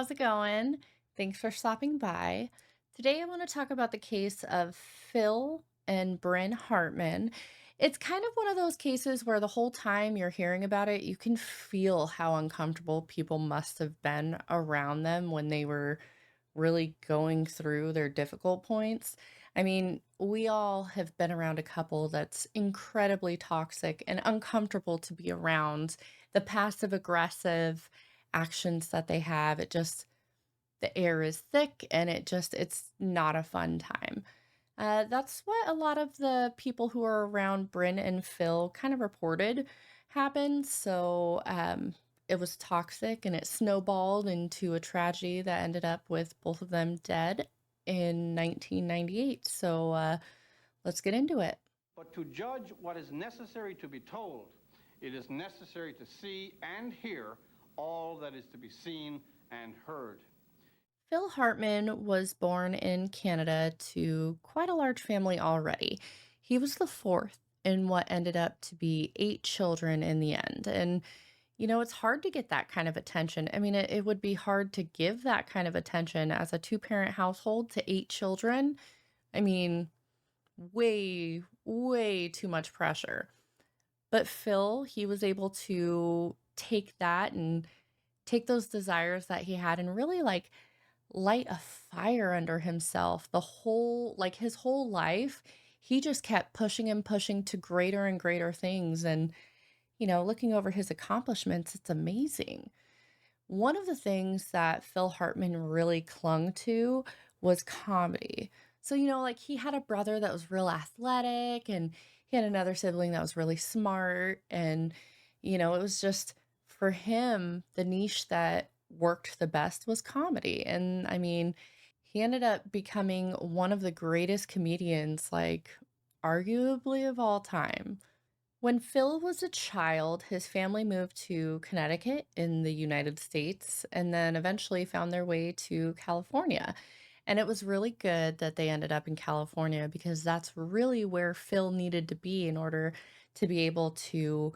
how's it going? Thanks for stopping by. Today, I want to talk about the case of Phil and Bryn Hartman. It's kind of one of those cases where the whole time you're hearing about it, you can feel how uncomfortable people must have been around them when they were really going through their difficult points. I mean, we all have been around a couple that's incredibly toxic and uncomfortable to be around. The passive aggressive actions that they have, the air is thick and it's not a fun time. That's what a lot of the people who are around Bryn and Phil kind of reported happened. It was toxic and it snowballed into a tragedy that ended up with both of them dead in 1998. Let's get into it. But to judge what is necessary to be told, it is necessary to see and hear all that is to be seen and heard. Phil Hartman was born in Canada to quite a large family already. He was the fourth in what ended up to be eight children in the end. And, it's hard to get that kind of attention. I mean, it would be hard to give that kind of attention as a two-parent household to eight children. I mean, way, way too much pressure. But Phil, he was able to take that and take those desires that he had and really light a fire under himself. His whole life, he just kept pushing and pushing to greater and greater things. And, looking over his accomplishments, it's amazing. One of the things that Phil Hartman really clung to was comedy. So, he had a brother that was real athletic and he had another sibling that was really smart. And, it was just for him, the niche that worked the best was comedy. And I mean, he ended up becoming one of the greatest comedians, arguably of all time. When Phil was a child, his family moved to Connecticut in the United States and then eventually found their way to California. And it was really good that they ended up in California because that's really where Phil needed to be in order to be able to,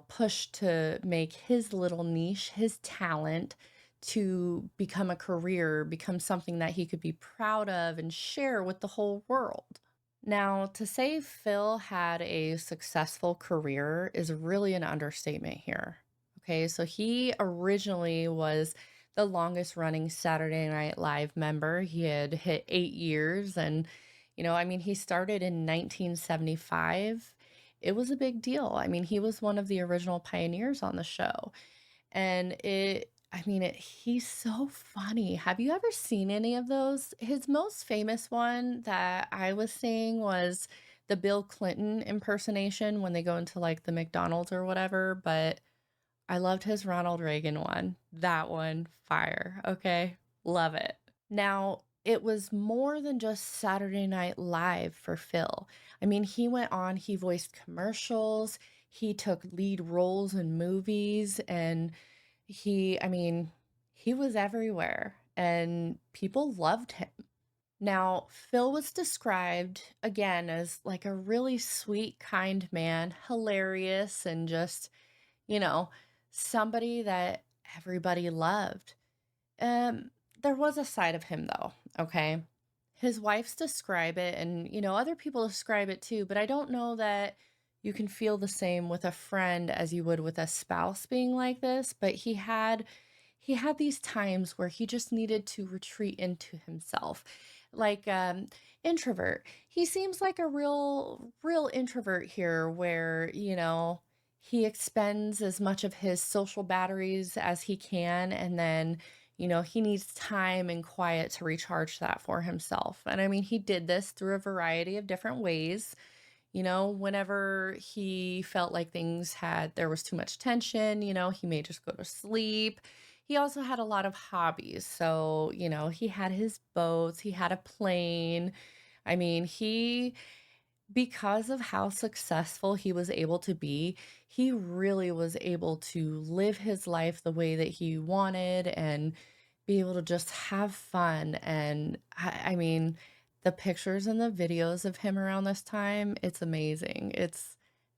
push to make his little niche, his talent to become a career, become something that he could be proud of and share with the whole world. Now, to say Phil had a successful career is really an understatement here. Okay, so he originally was the longest running Saturday Night Live member. He had hit 8 years, and, he started in 1975. It was a big deal. I mean, he was one of the original pioneers on the show. And he's so funny. Have you ever seen any of those? His most famous one that I was seeing was the Bill Clinton impersonation when they go into like the McDonald's or whatever, but I loved his Ronald Reagan one. That one, fire. Okay. Love it. Now, it was more than just Saturday Night Live for Phil. I mean, he went on, he voiced commercials, he took lead roles in movies, and he was everywhere and people loved him. Now, Phil was described again as like a really sweet, kind man, hilarious, and just, you know, somebody that everybody loved. Um, there was a side of him though, okay? His wife's describe it, and other people describe it too, but I don't know that you can feel the same with a friend as you would with a spouse being like this, but he had these times where he just needed to retreat into himself. Like introvert. He seems like a real introvert here where, he expends as much of his social batteries as he can, and then he needs time and quiet to recharge that for himself. And I mean, he did this through a variety of different ways. Whenever he felt like there was too much tension, he may just go to sleep. He also had a lot of hobbies. So, he had his boats, he had a plane. I mean, because of how successful he was able to be, he really was able to live his life the way that he wanted and be able to just have fun. And I mean, the pictures and the videos of him around this time, it's amazing. It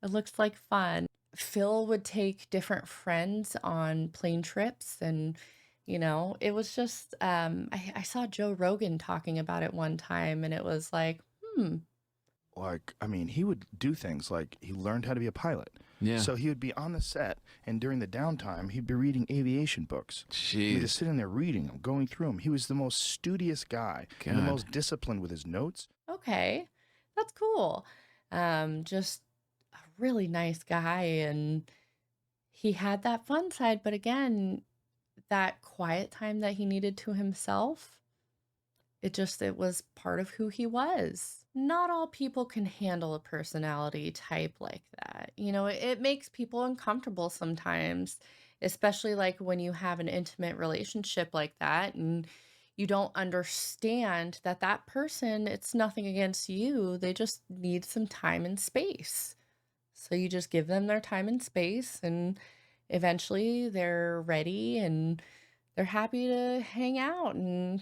looks like fun. Phil would take different friends on plane trips and It was just, I saw Joe Rogan talking about it one time, and it was like, hmm, Like, I mean, he would do things like he learned how to be a pilot. Yeah. So he would be on the set, and during the downtime, he'd be reading aviation books. He'd be just Jeez. sitting there reading them, going through them. He was the most studious guy and the God. most disciplined with his notes. okay, that's cool. Just a really nice guy, and he had that fun side, but again, that quiet time that he needed to himself, it was part of who he was. Not all people can handle a personality type like that. It makes people uncomfortable sometimes, especially like when you have an intimate relationship like that and you don't understand that that person, it's nothing against you. They just need some time and space. So you just give them their time and space, and eventually they're ready and they're happy to hang out and,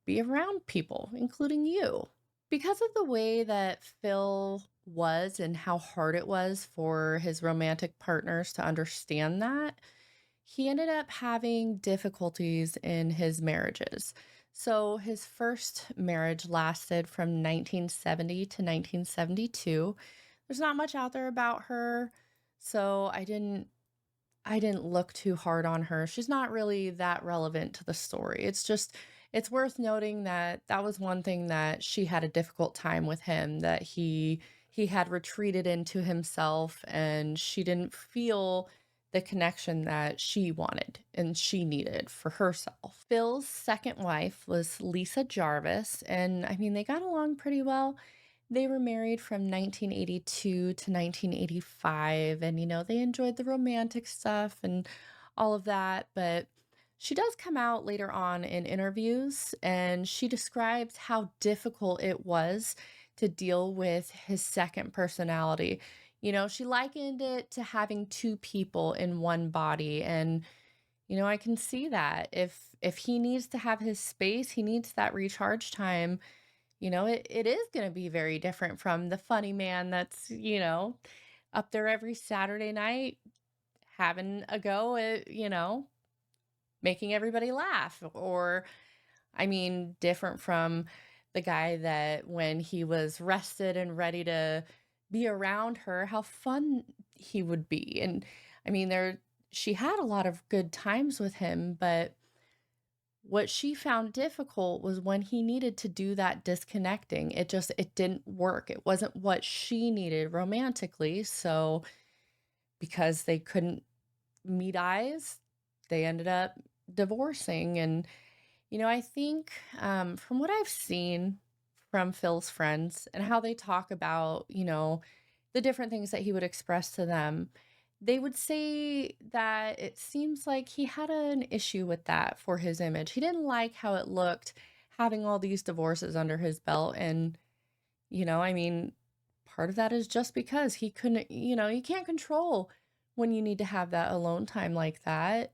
be around people, including you. Because of the way that Phil was and how hard it was for his romantic partners to understand that, he ended up having difficulties in his marriages. So his first marriage lasted from 1970 to 1972. There's not much out there about her, so I didn't look too hard on her. She's not really that relevant to the story. It's worth noting that that was one thing that she had a difficult time with him, that he had retreated into himself and she didn't feel the connection that she wanted and she needed for herself. Phil's second wife was Lisa Jarvis, and I mean they got along pretty well. They were married from 1982 to 1985, and, they enjoyed the romantic stuff and all of that, but she does come out later on in interviews, and she describes how difficult it was to deal with his second personality. She likened it to having two people in one body, and, I can see that. If he needs to have his space, he needs that recharge time. It is gonna be very different from the funny man that's, up there every Saturday night having a go at, making everybody laugh. Or, I mean, different from the guy that when he was rested and ready to be around her, how fun he would be. And I mean, she had a lot of good times with him, but what she found difficult was when he needed to do that disconnecting. It didn't work. It wasn't what she needed romantically. So because they couldn't meet eyes, they ended up divorcing. And, I think from what I've seen from Phil's friends and how they talk about, the different things that he would express to them, they would say that it seems like he had an issue with that for his image. He didn't like how it looked having all these divorces under his belt. And, I mean, part of that is just because he couldn't, you can't control when you need to have that alone time like that.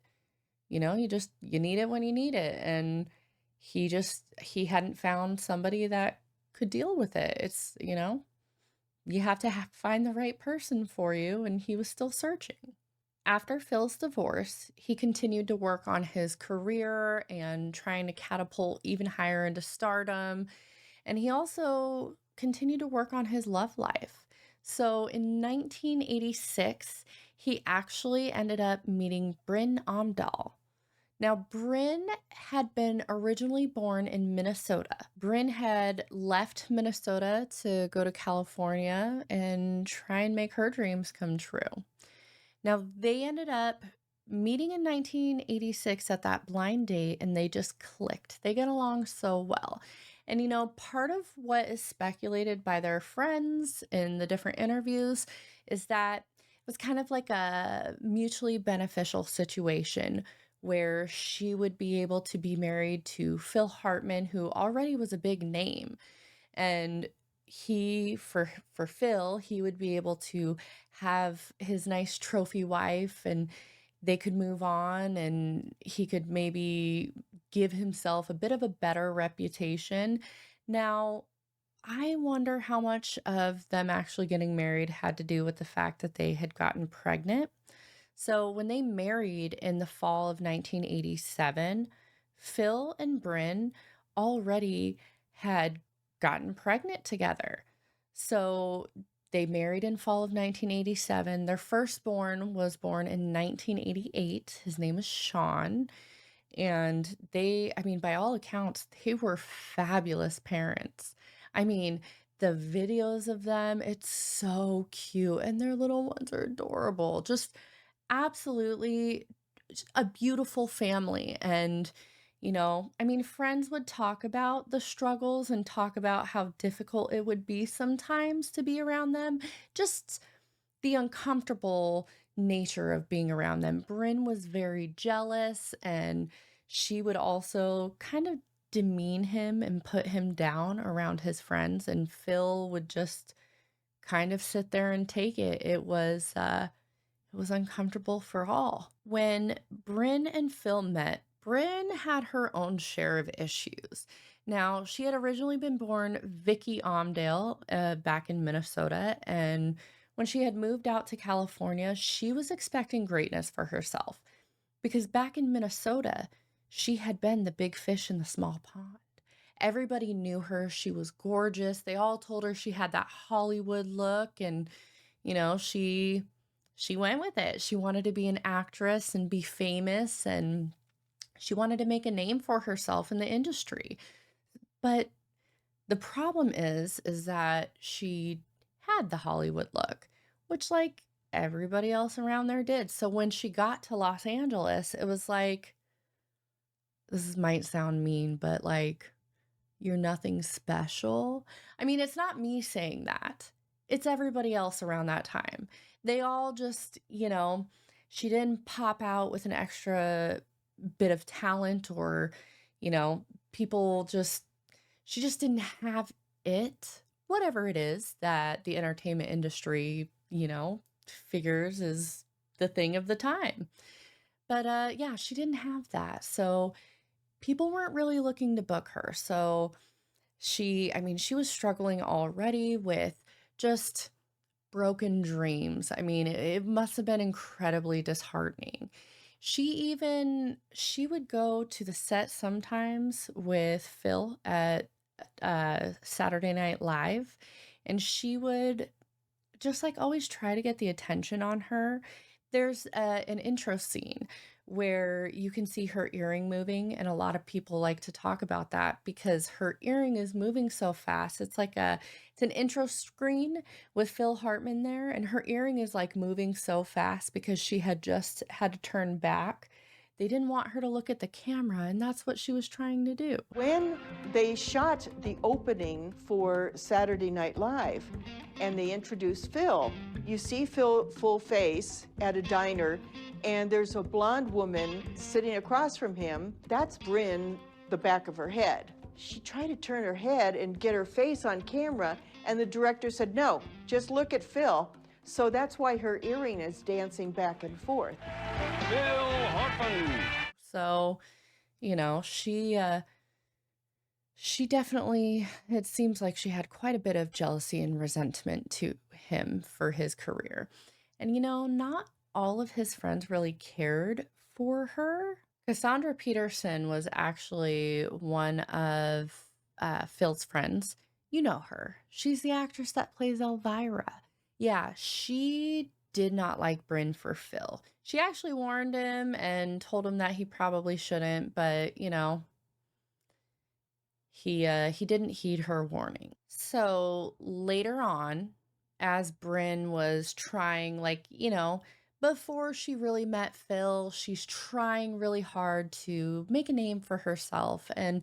You need it when you need it. And he hadn't found somebody that could deal with it. You have to find the right person for you, and he was still searching. After Phil's divorce, he continued to work on his career and trying to catapult even higher into stardom. And he also continued to work on his love life. So in 1986, he actually ended up meeting Bryn Omdahl. Now, Bryn had been originally born in Minnesota. Bryn had left Minnesota to go to California and try and make her dreams come true. Now, they ended up meeting in 1986 at that blind date, and they just clicked. They get along so well. And, part of what is speculated by their friends in the different interviews is that it was kind of like a mutually beneficial situation where she would be able to be married to Phil Hartman, who already was a big name. And for Phil, he would be able to have his nice trophy wife, and they could move on, and he could maybe give himself a bit of a better reputation. Now, I wonder how much of them actually getting married had to do with the fact that they had gotten pregnant. So when they married in the fall of 1987, Phil and Bryn already had gotten pregnant together. So they married in fall of 1987. Their firstborn was born in 1988. His name is Sean. And I mean, by all accounts, they were fabulous parents. I mean, the videos of them, it's so cute. And their little ones are adorable. Just absolutely a beautiful family. And, I mean, friends would talk about the struggles and talk about how difficult it would be sometimes to be around them. Just the uncomfortable nature of being around them. Bryn was very jealous, and she would also kind of demean him and put him down around his friends, and Phil would just kind of sit there and take it. It was uncomfortable for all. When Bryn and Phil met, Bryn had her own share of issues. Now, she had originally been born Vicky Omdale back in Minnesota, and when she had moved out to California, she was expecting greatness for herself because back in Minnesota, she had been the big fish in the small pond. Everybody knew her. She was gorgeous. They all told her she had that Hollywood look, and she went with it. She wanted to be an actress and be famous, and she wanted to make a name for herself in the industry. But the problem is that she had the Hollywood look, which like everybody else around there did. So when she got to Los Angeles, it was like, might sound mean, but like, you're nothing special. I mean, it's not me saying that. It's everybody else around that time. They all just, she didn't pop out with an extra bit of talent or, you know, people just, she just didn't have it. Whatever it is that the entertainment industry, figures is the thing of the time. But yeah, she didn't have that. So people weren't really looking to book her. So I mean, she was struggling already with just broken dreams. I mean, it must have been incredibly disheartening. She would go to the set sometimes with Phil at Saturday Night Live, and she would just like always try to get the attention on her. There's an intro scene where you can see her earring moving, and a lot of people like to talk about that because her earring is moving so fast. It's an intro screen with Phil Hartman there, and her earring is like moving so fast because she had just had to turn back. They didn't want her to look at the camera, and that's what she was trying to do. When they shot the opening for Saturday Night Live and they introduced Phil, you see Phil full face at a diner, and there's a blonde woman sitting across from him. That's Bryn, the back of her head. She tried to turn her head and get her face on camera, and the director said, no, just look at Phil. So that's why her earring is dancing back and forth. Phil Hartman. So, she definitely, it seems like she had quite a bit of jealousy and resentment to him for his career. And, not all of his friends really cared for her. Cassandra Peterson was actually one of Phil's friends. You know her. She's the actress that plays Elvira. Yeah, she did not like Bryn for Phil. She actually warned him and told him that he probably shouldn't, but, he didn't heed her warning. So later on, as Bryn was trying, like, before she really met Phil, she's trying really hard to make a name for herself. And,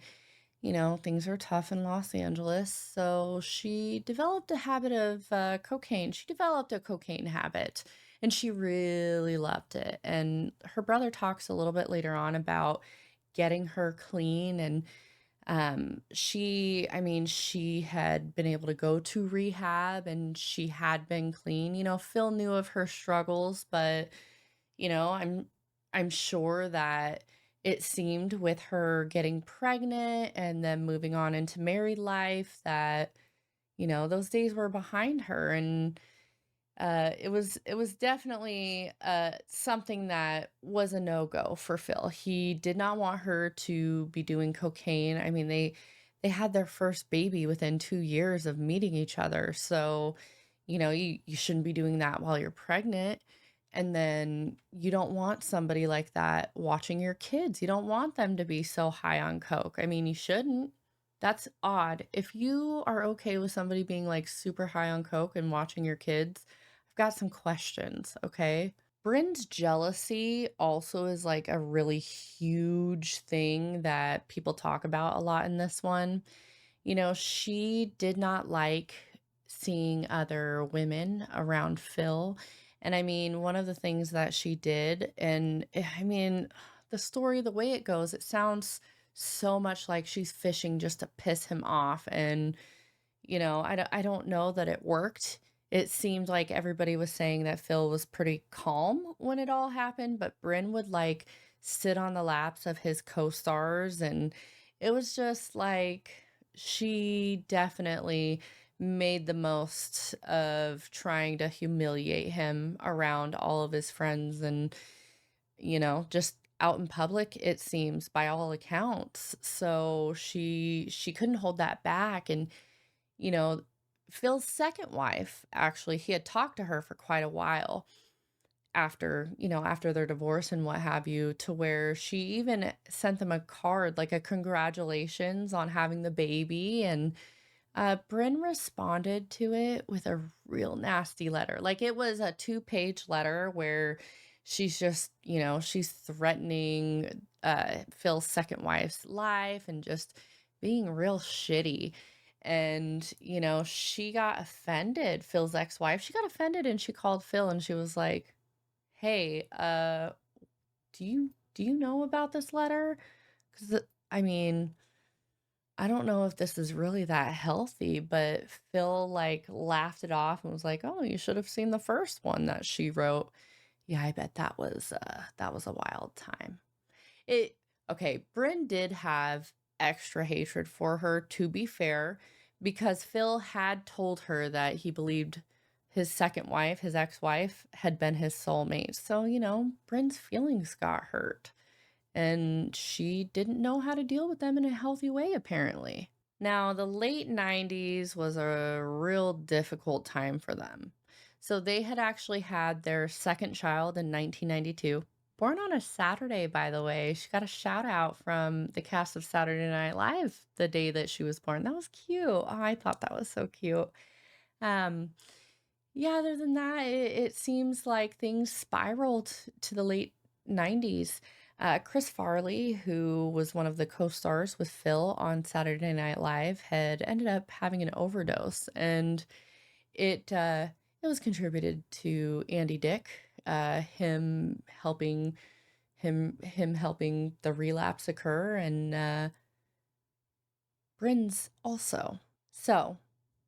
things are tough in Los Angeles. So she developed a habit of cocaine. She developed a cocaine habit and she really loved it. And her brother talks a little bit later on about getting her clean and I mean, she had been able to go to rehab and she had been clean. Phil knew of her struggles, but you know, I'm I'm sure that it seemed with her getting pregnant and then moving on into married life that, those days were behind her. And It was definitely, something that was a no-go for Phil. He did not want her to be doing cocaine. I mean, they had their first baby within 2 years of meeting each other, so, you shouldn't be doing that while you're pregnant, and then you don't want somebody like that watching your kids. You don't want them to be so high on coke. I mean, you shouldn't. That's odd. If you are okay with somebody being, like, super high on coke and watching your kids, I've got some questions, okay? Bryn's jealousy also is like a really huge thing that people talk about a lot in this one. She did not like seeing other women around Phil. And I mean, one of the things that she did, and I mean, the story, the way it goes, it sounds so much like she's fishing just to piss him off. And I don't know that it worked. It seemed like everybody was saying that Phil was pretty calm when it all happened, but Bryn would, like, sit on the laps of his co-stars, and it was just like she definitely made the most of trying to humiliate him around all of his friends and, just out in public, it seems, by all accounts. So she couldn't hold that back, and you know, Phil's second wife, actually, he had talked to her for quite a while after their divorce and what have you, to where she even sent them a card, like a congratulations on having the baby. And Bryn responded to it with a real nasty letter. Like, it was a 2-page letter where she's threatening Phil's second wife's life and just being real shitty. And, she got offended, Phil's ex-wife. She got offended and she called Phil and she was like, "Hey, do you know about this letter? Because I mean, I don't know if this is really that healthy," but Phil, like, laughed it off and was like, "Oh, you should have seen the first one that she wrote." Yeah, I bet that was a wild time. It Okay, Bryn did have extra hatred for her, to be fair, because Phil had told her that he believed his second wife, his ex-wife, had been his soulmate. So, Bryn's feelings got hurt, and she didn't know how to deal with them in a healthy way, apparently. Now, the late 90s was a real difficult time for them. So they had actually had their second child in 1992, born on a Saturday, by the way. She got a shout out from the cast of Saturday Night Live the day that she was born. That was cute. Oh, I thought that was so cute. Um, yeah, other than that, it seems like things spiraled to the late 90s. Chris Farley, who was one of the co-stars with Phil on Saturday Night Live, had ended up having an overdose, and it was contributed to Andy Dick, him helping the relapse occur, and Bryn's also. So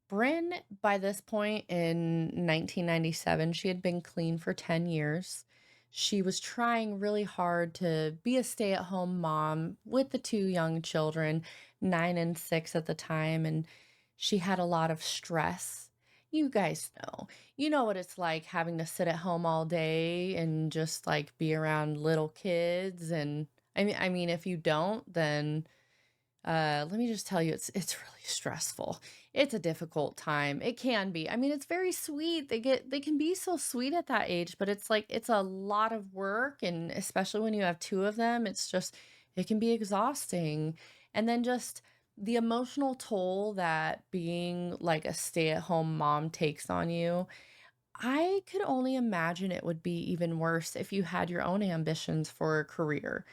Bryn, by this point in 1997, she had been clean for 10 years. She was trying really hard to be a stay-at-home mom with the 2 young children, 9 and 6 at the time, and she had a lot of stress. You guys know. You know what it's like having to sit at home all day and just, like, be around little kids. And I mean, if you don't, then let me just tell you, it's really stressful. It's a difficult time. It can be. I mean, it's very sweet. They can be so sweet at that age, but it's like it's a lot of work, and especially when you have 2 of them, it can be exhausting. And then just the emotional toll that being like a stay-at-home mom takes on you. I could only imagine it would be even worse if you had your own ambitions for a career.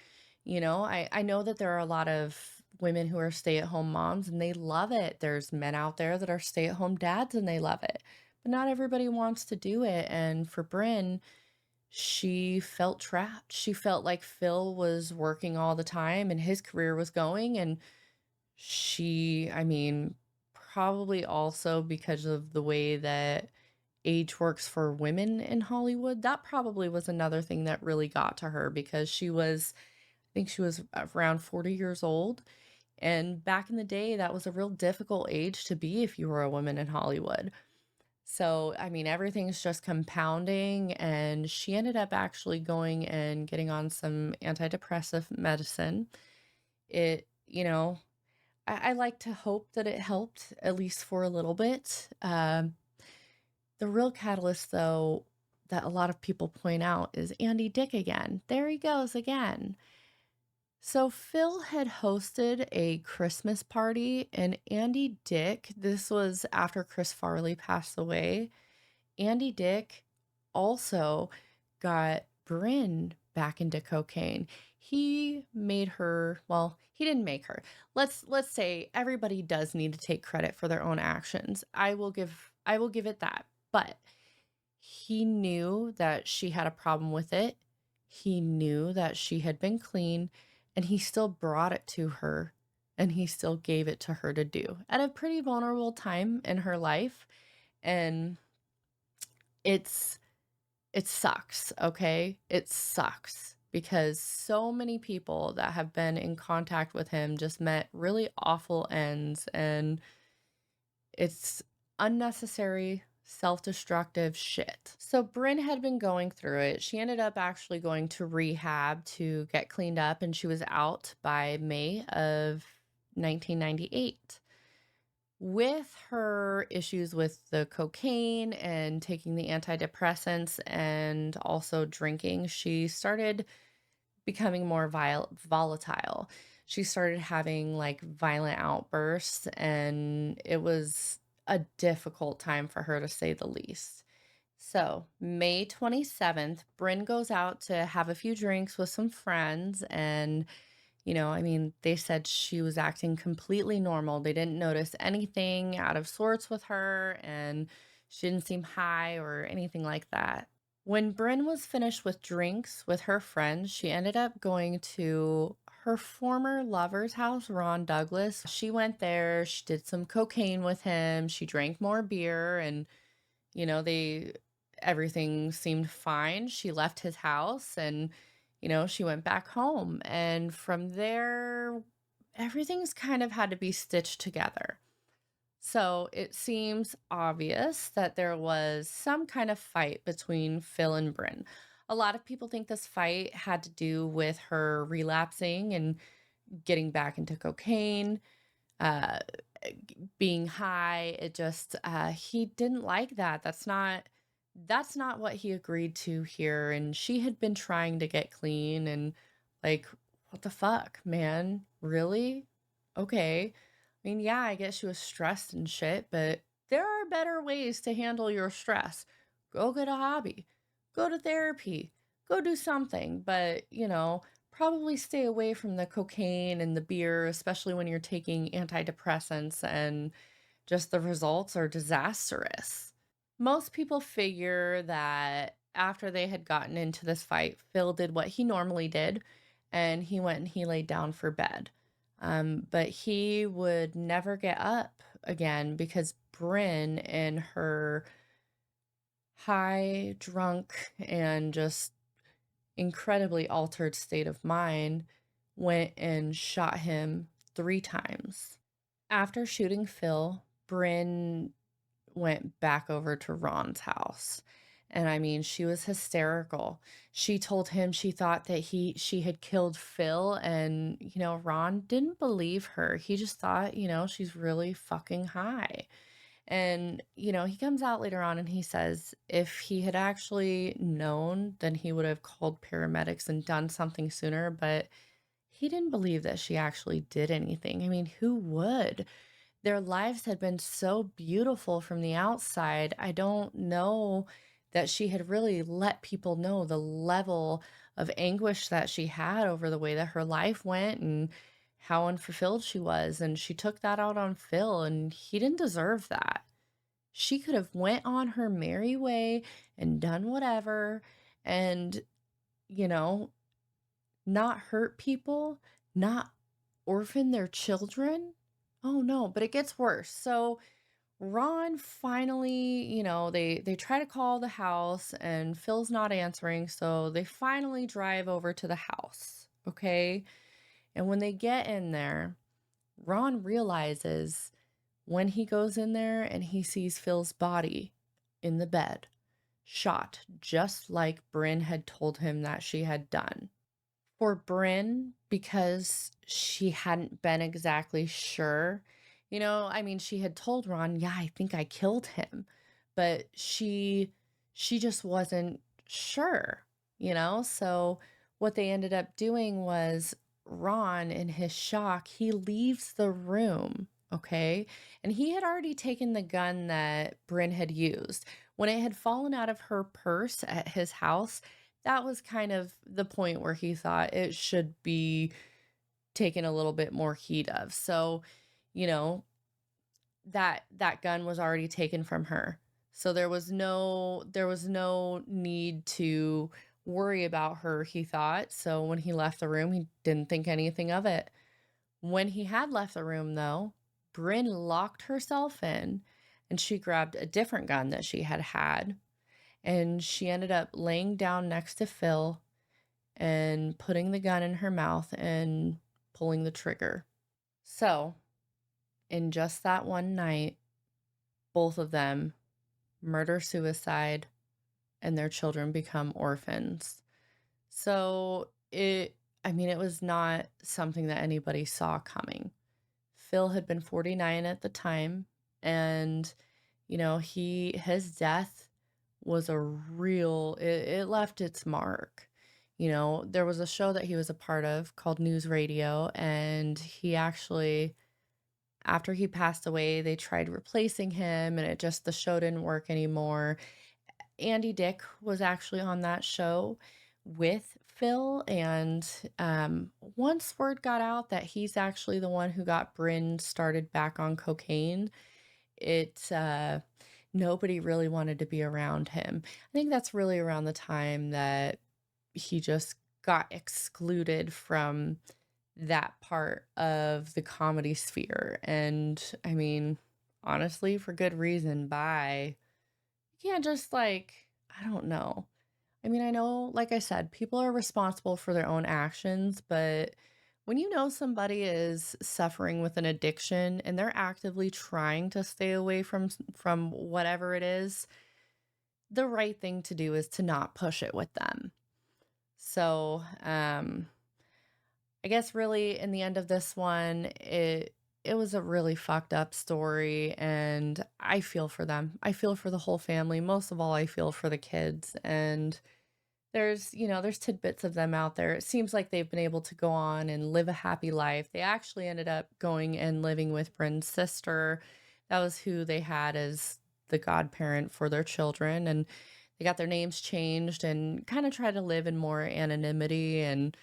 I know that there are a lot of women who are stay-at-home moms and they love it. There's men out there that are stay-at-home dads and they love it. But not everybody wants to do it. And for Bryn, she felt trapped. She felt like Phil was working all the time and his career was going. And I mean, probably also because of the way that age works for women in Hollywood, that probably was another thing that really got to her, because I think she was around 40 years old. And back in the day, that was a real difficult age to be if you were a woman in Hollywood. So, I mean, everything's just compounding, and she ended up actually going and getting on some antidepressive medicine. It, I like to hope that it helped at least for a little bit. The real catalyst, though, that a lot of people point out is Andy Dick again. There he goes again. So Phil had hosted a Christmas party, and Andy Dick, this was after Chris Farley passed away. Andy Dick also got Bryn back into cocaine. He made her, well, he didn't make her. Let's say everybody does need to take credit for their own actions. I will give it that. But he knew that she had a problem with it. He knew that she had been clean, and he still brought it to her, and he still gave it to her to do at a pretty vulnerable time in her life. And it's it sucks, okay? It sucks because so many people that have been in contact with him just met really awful ends, and it's unnecessary, self-destructive shit. So Bryn had been going through it. She ended up actually going to rehab to get cleaned up, and she was out by May of 1998. With her issues with the cocaine and taking the antidepressants and also drinking, she started becoming more volatile. She started having like violent outbursts, and it was a difficult time for her to say the least. So, May 27th, Bryn goes out to have a few drinks with some friends, and I mean, they said she was acting completely normal. They didn't notice anything out of sorts with her, and she didn't seem high or anything like that. When Bryn was finished with drinks with her friends, she ended up going to her former lover's house, Ron Douglas. She went there, she did some cocaine with him, she drank more beer, and they everything seemed fine. She left his house, and she went back home, and from there everything's kind of had to be stitched together. So it seems obvious that there was some kind of fight between Phil and Bryn. A lot of people think this fight had to do with her relapsing and getting back into cocaine, uh, being high. It just he didn't like that. That's not what he agreed to here. And she had been trying to get clean, and like, what the fuck, man? Really? Okay. I mean, yeah, I guess she was stressed and shit, but there are better ways to handle your stress. Go get a hobby, go to therapy, go do something, but, probably stay away from the cocaine and the beer, especially when you're taking antidepressants, and just the results are disastrous. Most people figure that after they had gotten into this fight, Phil did what he normally did, and he went and he laid down for bed. But he would never get up again because Bryn, in her high, drunk, and just incredibly altered state of mind, went and shot him 3 times. After shooting Phil, Bryn went back over to Ron's house. And I mean, she was hysterical. She told him she thought that she had killed Phil, and Ron didn't believe her. He just thought, she's really fucking high. And he comes out later on and he says if he had actually known, then he would have called paramedics and done something sooner, but he didn't believe that she actually did anything. I mean, who would? Their lives had been so beautiful from the outside. I don't know that she had really let people know the level of anguish that she had over the way that her life went and how unfulfilled she was. And she took that out on Phil, and he didn't deserve that. She could have went on her merry way and done whatever, and, you know, not hurt people, not orphan their children. Oh no, but it gets worse. So Ron finally, they try to call the house, and Phil's not answering, so they finally drive over to the house, okay? And when they get in there, Ron realizes when he goes in there and he sees Phil's body, in the bed, shot just like Bryn had told him that she had done. For Bryn, because she hadn't been exactly sure, I mean, she had told Ron, "Yeah, I think I killed him." But she just wasn't sure, So what they ended up doing was Ron, in his shock, he leaves the room, okay? And he had already taken the gun that Bryn had used. When it had fallen out of her purse at his house, that was kind of the point where he thought it should be taken a little bit more heed of. So, you know, that gun was already taken from her. So there was no need to worry about her, he thought. So when he left the room, he didn't think anything of it. When he had left the room though, Bryn locked herself in and she grabbed a different gun that she had had, and she ended up laying down next to Phil and putting the gun in her mouth and pulling the trigger. So, in just that one night, both of them murder suicide and their children become orphans. So, I mean, it was not something that anybody saw coming. Phil had been 49 at the time, and his death was a real it left its mark. There was a show that he was a part of called News Radio, and he actually, after he passed away, they tried replacing him, and the show didn't work anymore. Andy Dick was actually on that show with Phil, and once word got out that he's actually the one who got Bryn started back on cocaine, it nobody really wanted to be around him. I think that's really around the time that he just got excluded from that part of the comedy sphere. And I mean, honestly, for good reason. You can't just I don't know. I mean, I know, like I said, people are responsible for their own actions, but when you know somebody is suffering with an addiction and they're actively trying to stay away from whatever it is, the right thing to do is to not push it with them. So, I guess really in the end of this one, it was a really fucked up story, and I feel for them. I feel for the whole family. Most of all, I feel for the kids, and there's tidbits of them out there. It seems like they've been able to go on and live a happy life. They actually ended up going and living with Bryn's sister. That was who they had as the godparent for their children. And they got their names changed and kind of tried to live in more anonymity. And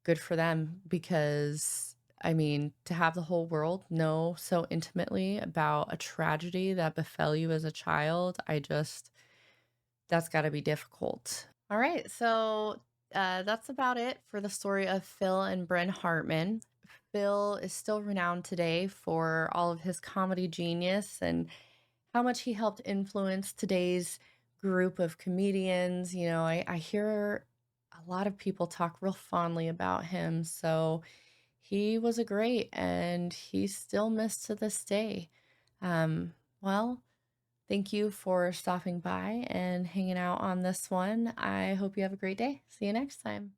good for them, because, I mean, to have the whole world know so intimately about a tragedy that befell you as a child, that's got to be difficult. All right, so that's about it for the story of Phil and Bryn Hartman. Phil is still renowned today for all of his comedy genius and how much he helped influence today's group of comedians. I hear a lot of people talk real fondly about him. So he was a great, and he's still missed to this day. Well, thank you for stopping by and hanging out on this one. I hope you have a great day. See you next time.